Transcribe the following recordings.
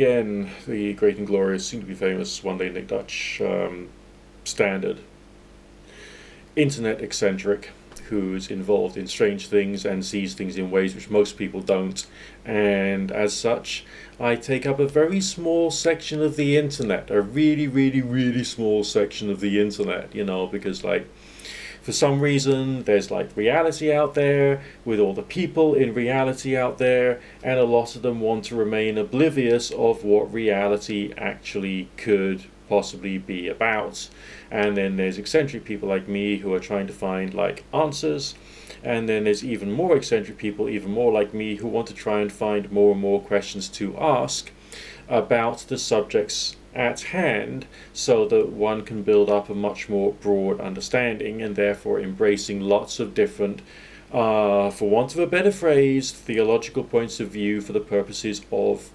Again, the great and glorious, soon to be famous, one day Nick Dutch, standard internet eccentric who's involved in strange things and sees things in ways which most people don't. And as such, I take up a very small section of the internet, a really, really, really small section of the internet, because for some reason there's reality out there with all the people in reality out there, and a lot of them want to remain oblivious of what reality actually could possibly be about. And then there's eccentric people like me who are trying to find answers, and then there's even more eccentric people, even more like me, who want to try and find more and more questions to ask about the subjects at hand, so that one can build up a much more broad understanding, and therefore embracing lots of different, for want of a better phrase, theological points of view for the purposes of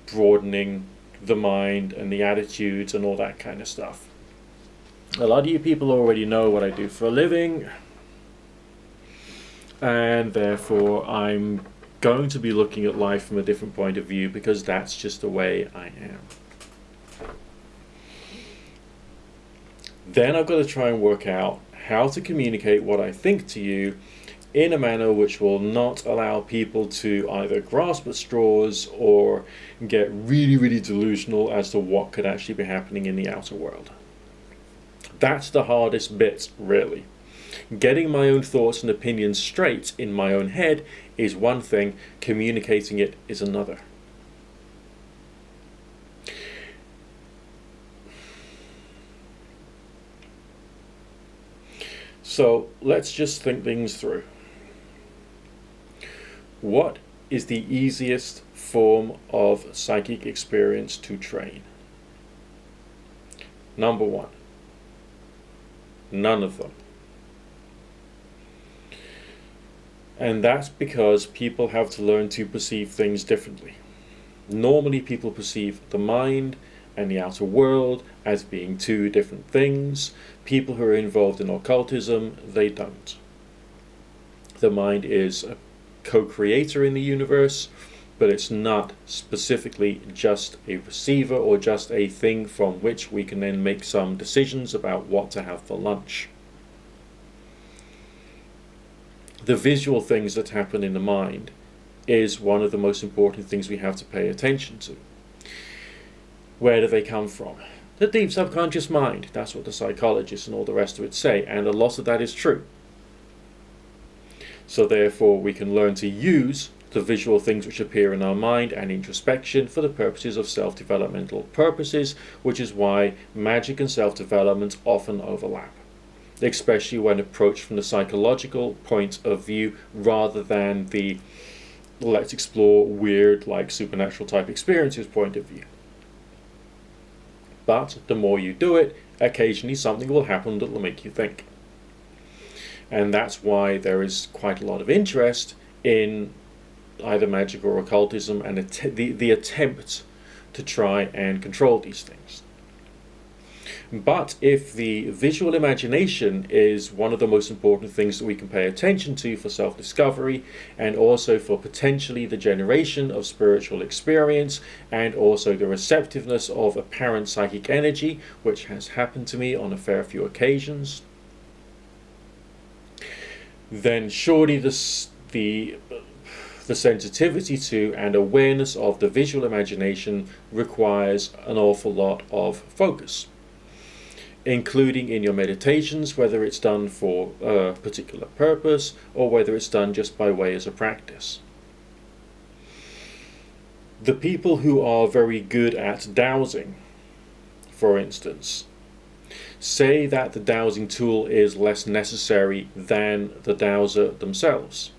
broadening the mind and the attitudes and all that kind of stuff. A lot of you people already know what I do for a living, and therefore I'm going to be looking at life from a different point of view, because that's just the way I am. Then I've got to try and work out how to communicate what I think to you in a manner which will not allow people to either grasp at straws or get really, really delusional as to what could actually be happening in the outer world. That's the hardest bit, really. Getting my own thoughts and opinions straight in my own head is one thing, communicating it is another. So let's just think things through. What is the easiest form of psychic experience to train? Number one, none of them. And that's because people have to learn to perceive things differently. Normally people perceive the mind and the outer world as being two different things. People who are involved in occultism, they don't. The mind is a co-creator in the universe, but it's not specifically just a receiver or just a thing from which we can then make some decisions about what to have for lunch. The visual things that happen in the mind is one of the most important things we have to pay attention to. Where do they come from? The deep subconscious mind. That's what the psychologists and all the rest of it say, and a lot of that is true. So therefore we can learn to use the visual things which appear in our mind and introspection for the purposes of self-developmental purposes, which is why magic and self-development often overlap, especially when approached from the psychological point of view rather than the let's explore weird supernatural type experiences point of view. But the more you do it, occasionally something will happen that will make you think. And that's why there is quite a lot of interest in either magic or occultism and the attempt to try and control these things. But if the visual imagination is one of the most important things that we can pay attention to for self-discovery, and also for potentially the generation of spiritual experience, and also the receptiveness of apparent psychic energy, which has happened to me on a fair few occasions, then surely the sensitivity to and awareness of the visual imagination requires an awful lot of focus, including in your meditations, whether it's done for a particular purpose or whether it's done just by way as a practice. The people who are very good at dowsing, for instance, say that the dowsing tool is less necessary than the dowser themselves.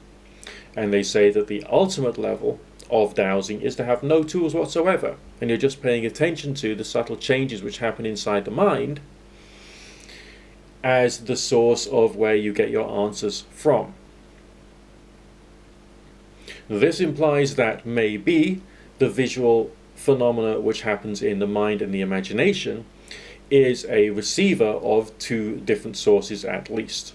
And they say that the ultimate level of dowsing is to have no tools whatsoever, and you're just paying attention to the subtle changes which happen inside the mind as the source of where you get your answers from. This implies that maybe the visual phenomena which happens in the mind and the imagination is a receiver of two different sources at least.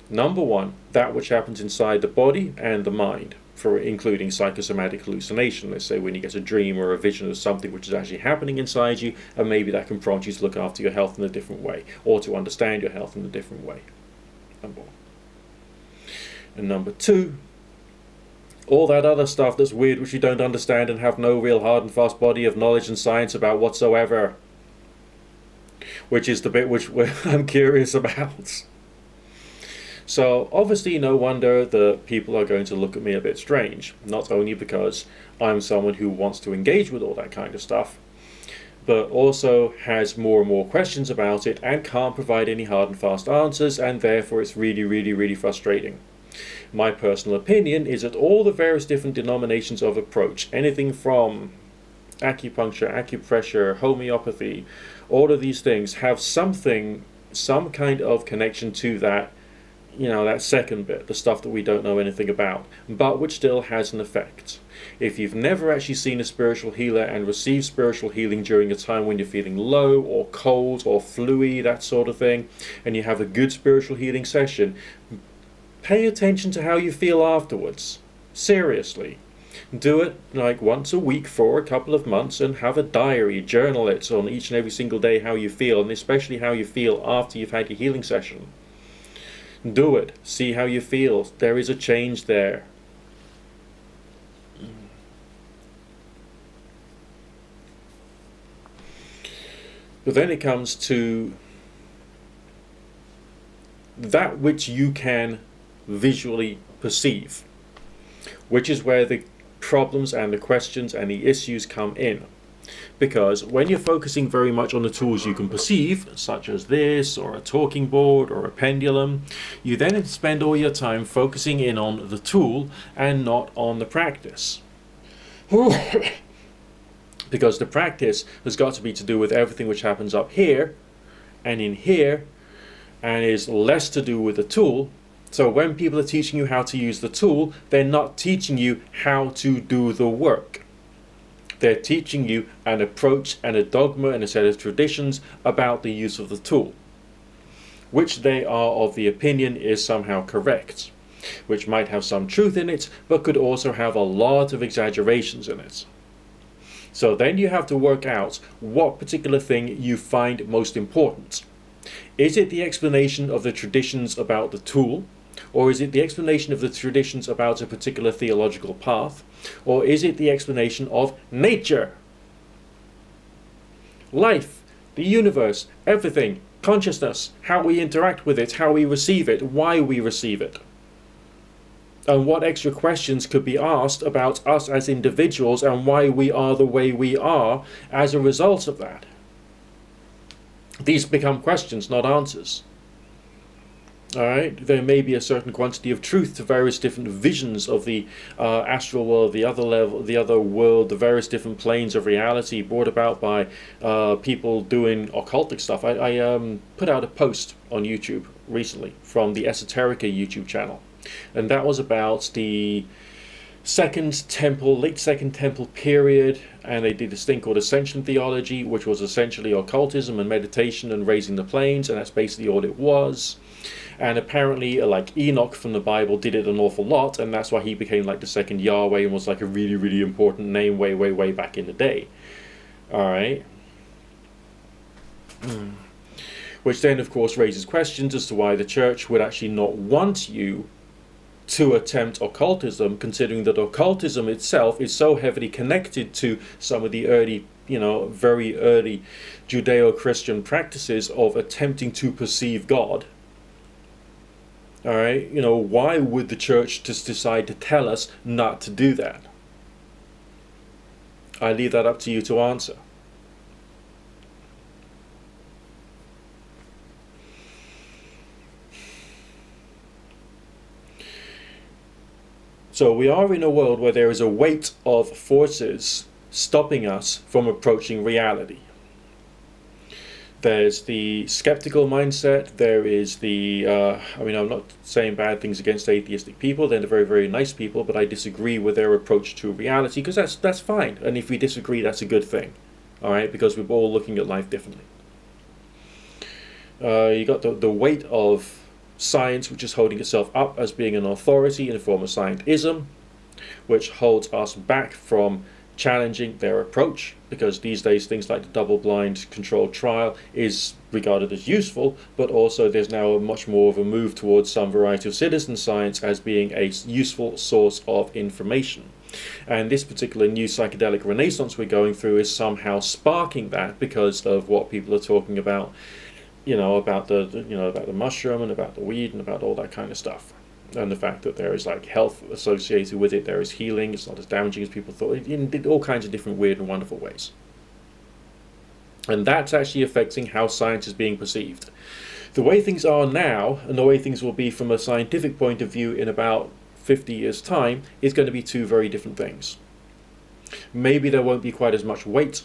Number one, that which happens inside the body and the mind for including psychosomatic hallucination. Let's say when you get a dream or a vision of something which is actually happening inside you, and maybe that can prompt you to look after your health in a different way, or to understand your health in a different way. Number one. And number two, all that other stuff that's weird which you don't understand and have no real hard and fast body of knowledge and science about whatsoever, which is the bit which I'm curious about. So obviously no wonder that people are going to look at me a bit strange, not only because I'm someone who wants to engage with all that kind of stuff, but also has more and more questions about it and can't provide any hard and fast answers, and therefore it's really, really, really frustrating. My personal opinion is that all the various different denominations of approach, anything from acupuncture, acupressure, homeopathy, all of these things have some kind of connection to that, that second bit, the stuff that we don't know anything about, but which still has an effect. If you've never actually seen a spiritual healer and received spiritual healing during a time when you're feeling low or cold or fluey, that sort of thing, and you have a good spiritual healing session, pay attention to how you feel afterwards. Seriously. Do it like once a week for a couple of months and have a diary, journal it on each and every single day how you feel, and especially how you feel after you've had your healing session. Do it. See how you feel. There is a change there. But then it comes to that which you can visually perceive, which is where the problems and the questions and the issues come in. Because when you're focusing very much on the tools you can perceive, such as this, or a talking board, or a pendulum, you then spend all your time focusing in on the tool and not on the practice. Because the practice has got to be to do with everything which happens up here and in here, and is less to do with the tool. So when people are teaching you how to use the tool, they're not teaching you how to do the work. They're teaching you an approach and a dogma and a set of traditions about the use of the tool, which they are of the opinion is somehow correct, which might have some truth in it, but could also have a lot of exaggerations in it. So then you have to work out what particular thing you find most important. Is it the explanation of the traditions about the tool? Or is it the explanation of the traditions about a particular theological path? Or is it the explanation of nature? Life, the universe, everything, consciousness, how we interact with it, how we receive it, why we receive it. And what extra questions could be asked about us as individuals and why we are the way we are as a result of that. These become questions, not answers. Alright, there may be a certain quantity of truth to various different visions of the astral world, the other level, the other world, the various different planes of reality brought about by people doing occultic stuff. I put out a post on YouTube recently from the Esoterica YouTube channel, and that was about the Second Temple, late Second Temple period, and they did this thing called Ascension Theology, which was essentially occultism and meditation and raising the planes, and that's basically all it was. And apparently, like Enoch from the Bible did it an awful lot, and that's why he became like the second Yahweh and was like a really, really important name way, way, way back in the day. Alright. Which then, of course, raises questions as to why the church would actually not want you to attempt occultism, considering that occultism itself is so heavily connected to some of the early, very early Judeo-Christian practices of attempting to perceive God. Alright, why would the church just decide to tell us not to do that? I leave that up to you to answer. So we are in a world where there is a weight of forces stopping us from approaching reality. There's the skeptical mindset, there is the, I'm not saying bad things against atheistic people, they're very, very nice people, but I disagree with their approach to reality, because that's fine, and if we disagree, that's a good thing, alright, because we're all looking at life differently. You got the weight of science, which is holding itself up as being an authority in the form of scientism, which holds us back from challenging their approach, because these days things like the double-blind controlled trial is regarded as useful, but also there's now a much more of a move towards some variety of citizen science as being a useful source of information. And this particular new psychedelic renaissance we're going through is somehow sparking that, because of what people are talking about, about the mushroom and about the weed and about all that kind of stuff. And the fact that there is like health associated with it, there is healing, it's not as damaging as people thought, in all kinds of different weird and wonderful ways. And that's actually affecting how science is being perceived. The way things are now, and the way things will be from a scientific point of view in about 50 years' time, is going to be two very different things. Maybe there won't be quite as much weight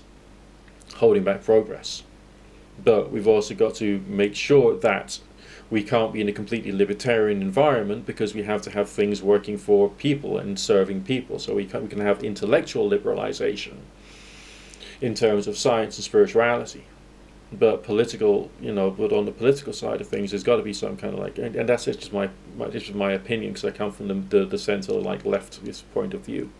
holding back progress. But we've also got to make sure that we can't be in a completely libertarian environment, because we have to have things working for people and serving people. So we can have intellectual liberalization in terms of science and spirituality. But political, but on the political side of things, there's got to be some kind of like, and that's just my opinion, because I come from the center, like leftist point of view.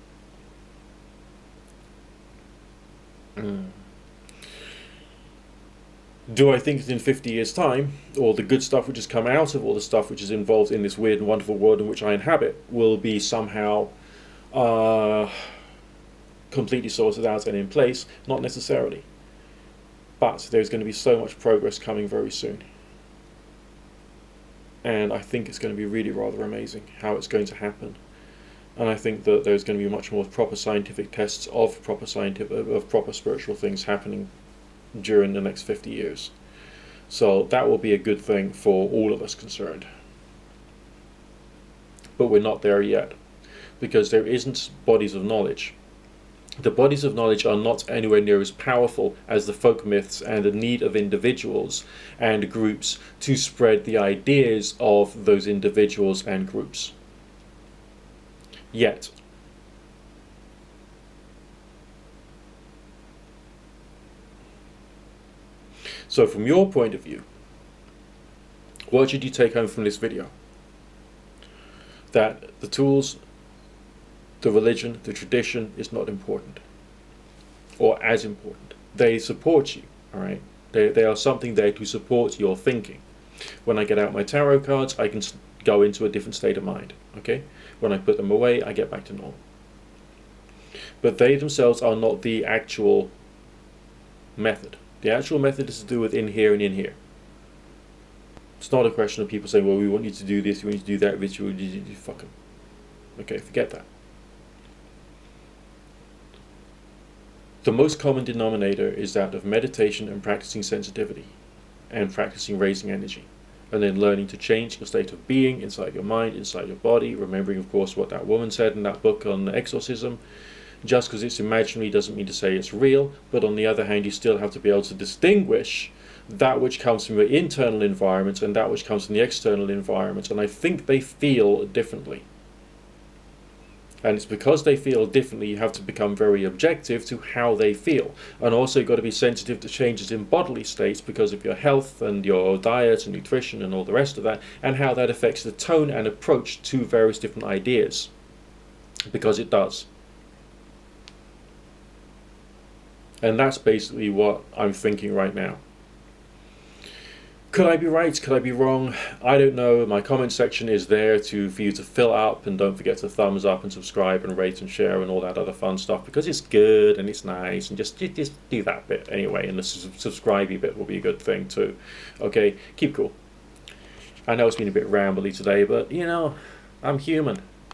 Do I think that in 50 years' time, all the good stuff which has come out of all the stuff which is involved in this weird and wonderful world in which I inhabit will be somehow completely sorted out and in place? Not necessarily. But there's going to be so much progress coming very soon. And I think it's going to be really rather amazing how it's going to happen. And I think that there's going to be much more proper scientific tests of proper spiritual things happening during the next 50 years. So that will be a good thing for all of us concerned. But we're not there yet, because there isn't bodies of knowledge. The bodies of knowledge are not anywhere near as powerful as the folk myths and the need of individuals and groups to spread the ideas of those individuals and groups. Yet. So from your point of view, what should you take home from this video? That the tools, the religion, the tradition is not important, or as important. They support you, all right? They are something there to support your thinking. When I get out my tarot cards, I can go into a different state of mind, okay? When I put them away, I get back to normal. But they themselves are not the actual method. The actual method is to do with in here and in here. It's not a question of people saying, well, we want you to do this, we want you to do that ritual, fuck them. Okay, forget that. The most common denominator is that of meditation and practicing sensitivity, and practicing raising energy, and then learning to change your state of being inside your mind, inside your body, remembering, of course, what that woman said in that book on exorcism. Just because it's imaginary doesn't mean to say it's real, but on the other hand, you still have to be able to distinguish that which comes from your internal environment and that which comes from the external environment, and I think they feel differently. And it's because they feel differently, you have to become very objective to how they feel. And also you've got to be sensitive to changes in bodily states because of your health and your diet and nutrition and all the rest of that, and how that affects the tone and approach to various different ideas. Because it does. And that's basically what I'm thinking right now. Could I be right? Could I be wrong? I don't know. My comment section is there for you to fill up, and don't forget to thumbs up and subscribe and rate and share and all that other fun stuff, because it's good and it's nice, and just do that bit anyway, and the subscribey bit will be a good thing too. Okay, keep cool. I know it's been a bit rambly today, but I'm human.